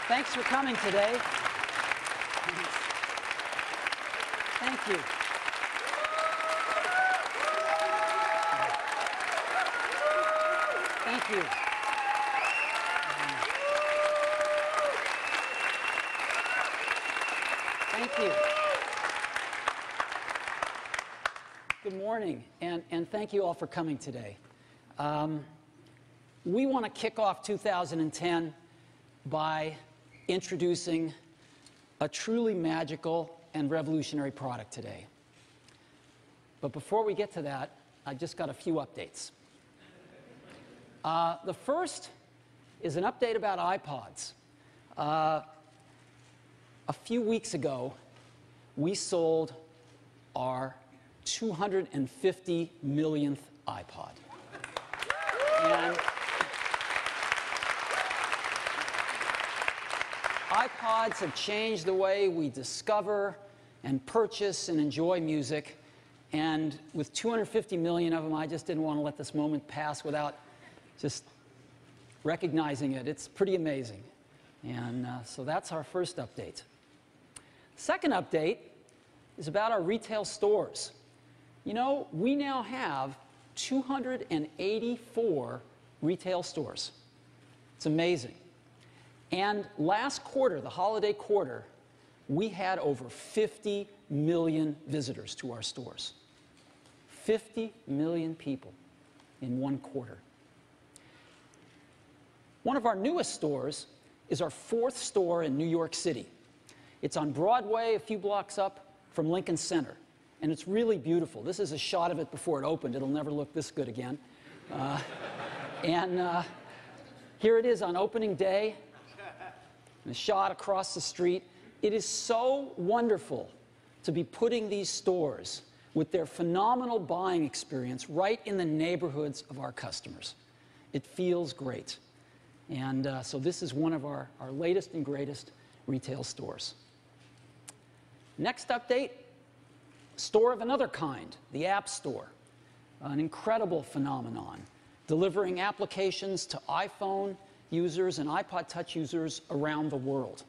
Thanks for coming today. Thank you. Thank you. Thank you. Good morning, and thank you all for coming today. We want to kick off 2010 by introducing a truly magical and revolutionary product today. But before we get to that, I just got a few updates. The first is an update about iPods. A few weeks ago, we sold our 250 millionth iPod. And iPods have changed the way we discover and purchase and enjoy music. And with 250 million of them, I just didn't want to let this moment pass without just recognizing it. It's pretty amazing. And so that's our first update. Second update is about our retail stores. You know, we now have 284 retail stores. It's amazing. And last quarter, the holiday quarter, we had over 50 million visitors to our stores. 50 million people in one quarter. One of our newest stores is our fourth store in New York City. It's on Broadway, a few blocks up from Lincoln Center. And it's really beautiful. This is a shot of it before it opened. It'll never look this good again. Here it is on opening day. And a shot across the street. It is so wonderful to be putting these stores with their phenomenal buying experience right in the neighborhoods of our customers. It feels great. And so this is one of our latest and greatest retail stores. Next update, store of another kind, the App Store. An incredible phenomenon, delivering applications to iPhone users and iPod Touch users around the world.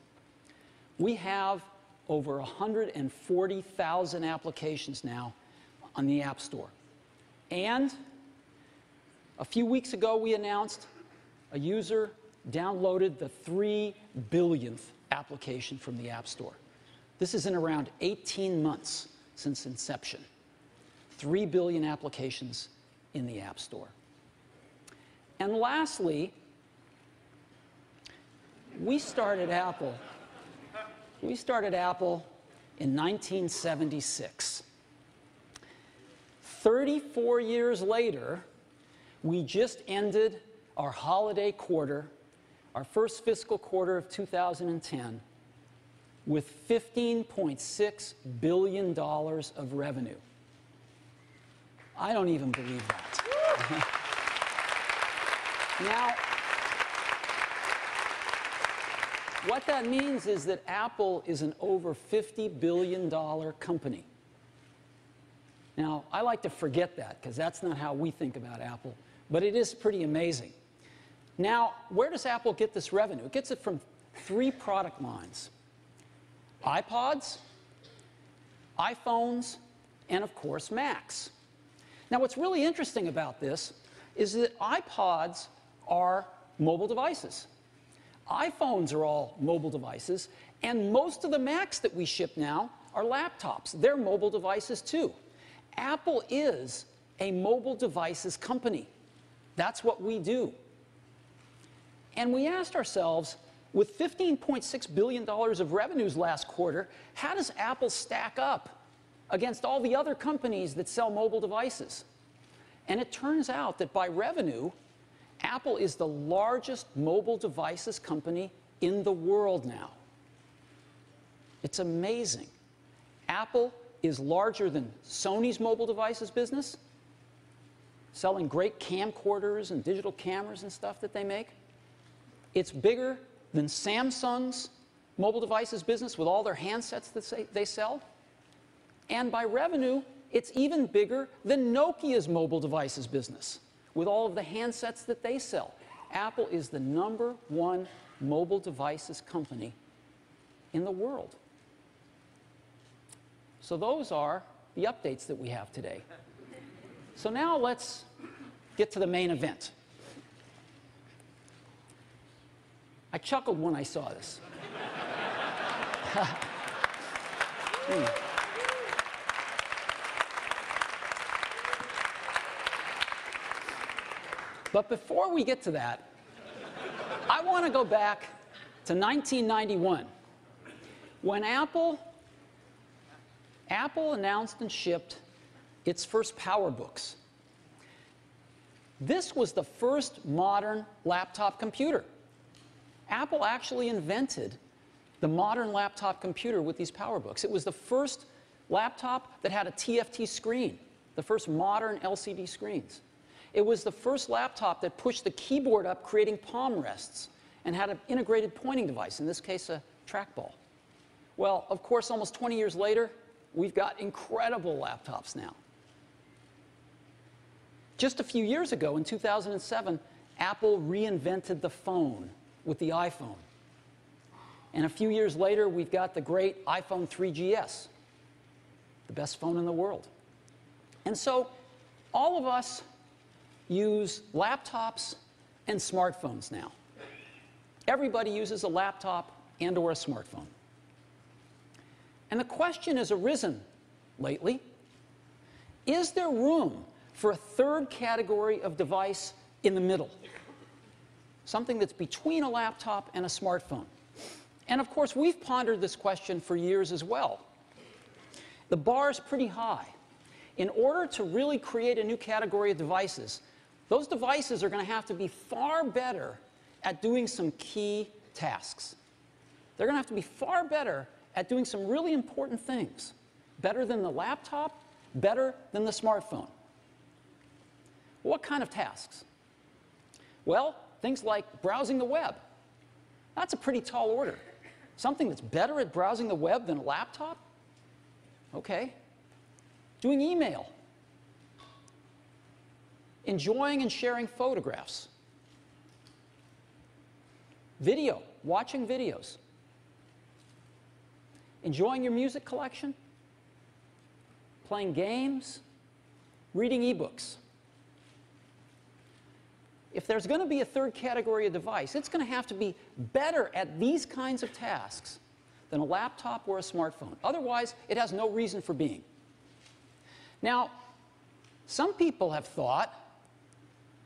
We have over 140,000 applications now on the App Store. And a few weeks ago, we announced a user downloaded the 3 billionth application from the App Store. This is in around 18 months since inception. 3 billion applications in the App Store. And lastly, we started Apple in 1976. 34 years later, we just ended our holiday quarter, our first fiscal quarter of 2010, with $15.6 billion of revenue. I don't even believe that. Now, what that means is that Apple is an over $50 billion company. Now, I like to forget that because that's not how we think about Apple, but it is pretty amazing. Now, where does Apple get this revenue? It gets it from 3 product lines: iPods, iPhones, and of course, Macs. Now, what's really interesting about this is that iPods are mobile devices. iPhones are all mobile devices, and most of the Macs that we ship now are laptops. They're mobile devices too. Apple is a mobile devices company. That's what we do. And we asked ourselves, with $15.6 billion of revenues last quarter, how does Apple stack up against all the other companies that sell mobile devices? And it turns out that by revenue, Apple is the largest mobile devices company in the world now. It's amazing. Apple is larger than Sony's mobile devices business, selling great camcorders and digital cameras and stuff that they make. It's bigger than Samsung's mobile devices business with all their handsets that they sell. And by revenue, it's even bigger than Nokia's mobile devices business with all of the handsets that they sell. Apple is the #1 mobile devices company in the world. So those are the updates that we have today. So now let's get to the main event. I chuckled when I saw this. But before we get to that, I want to go back to 1991, when Apple announced and shipped its first PowerBooks. This was the first modern laptop computer. Apple actually invented the modern laptop computer with these PowerBooks. It was the first laptop that had a TFT screen, the first modern LCD screens. It was the first laptop that pushed the keyboard up, creating palm rests, and had an integrated pointing device, in this case a trackball. Well, of course, almost 20 years later, we've got incredible laptops now. Just a few years ago, in 2007, Apple reinvented the phone with the iPhone. And a few years later, we've got the great iPhone 3GS, the best phone in the world. And so all of us use laptops and smartphones now. Everybody uses a laptop and or a smartphone. And the question has arisen lately, is there room for a third category of device in the middle? Something that's between a laptop and a smartphone. And of course, we've pondered this question for years as well. The bar is pretty high. In order to really create a new category of devices, those devices are going to have to be far better at doing some key tasks. They're going to have to be far better at doing some really important things. Better than the laptop, better than the smartphone. What kind of tasks? Well, things like browsing the web. That's a pretty tall order. Something that's better at browsing the web than a laptop? Okay. Doing email. Enjoying and sharing photographs. Video, watching videos. Enjoying your music collection. Playing games. Reading ebooks. If there's going to be a third category of device, it's going to have to be better at these kinds of tasks than a laptop or a smartphone. Otherwise, it has no reason for being. Now, some people have thought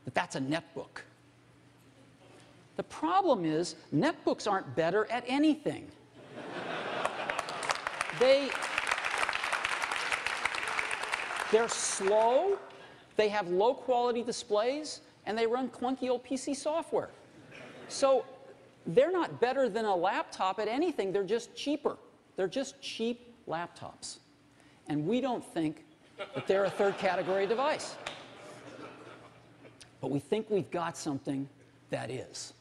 that that's a netbook. The problem is, netbooks aren't better at anything. They're slow, they have low-quality displays, and they run clunky old PC software. So they're not better than a laptop at anything, they're just cheaper. They're just cheap laptops. And we don't think that they're a third category device. But we think we've got something that is.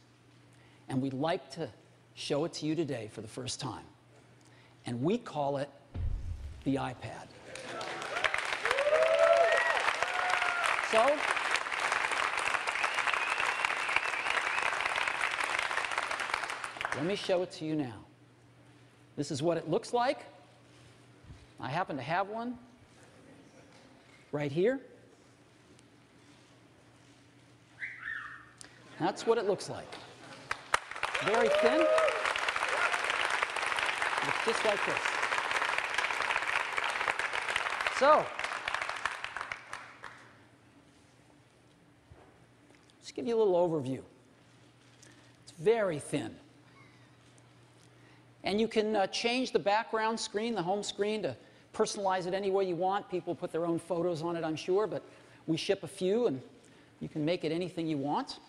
And we'd like to show it to you today for the first time. And we call it the iPad. So, let me show it to you now. This is what it looks like. I happen to have one right here. That's what it looks like. Very thin. Looks just like this. So, just give you a little overview. It's very thin. And you can change the background screen, the home screen, to personalize it any way you want. People put their own photos on it, I'm sure, but we ship a few, and you can make it anything you want.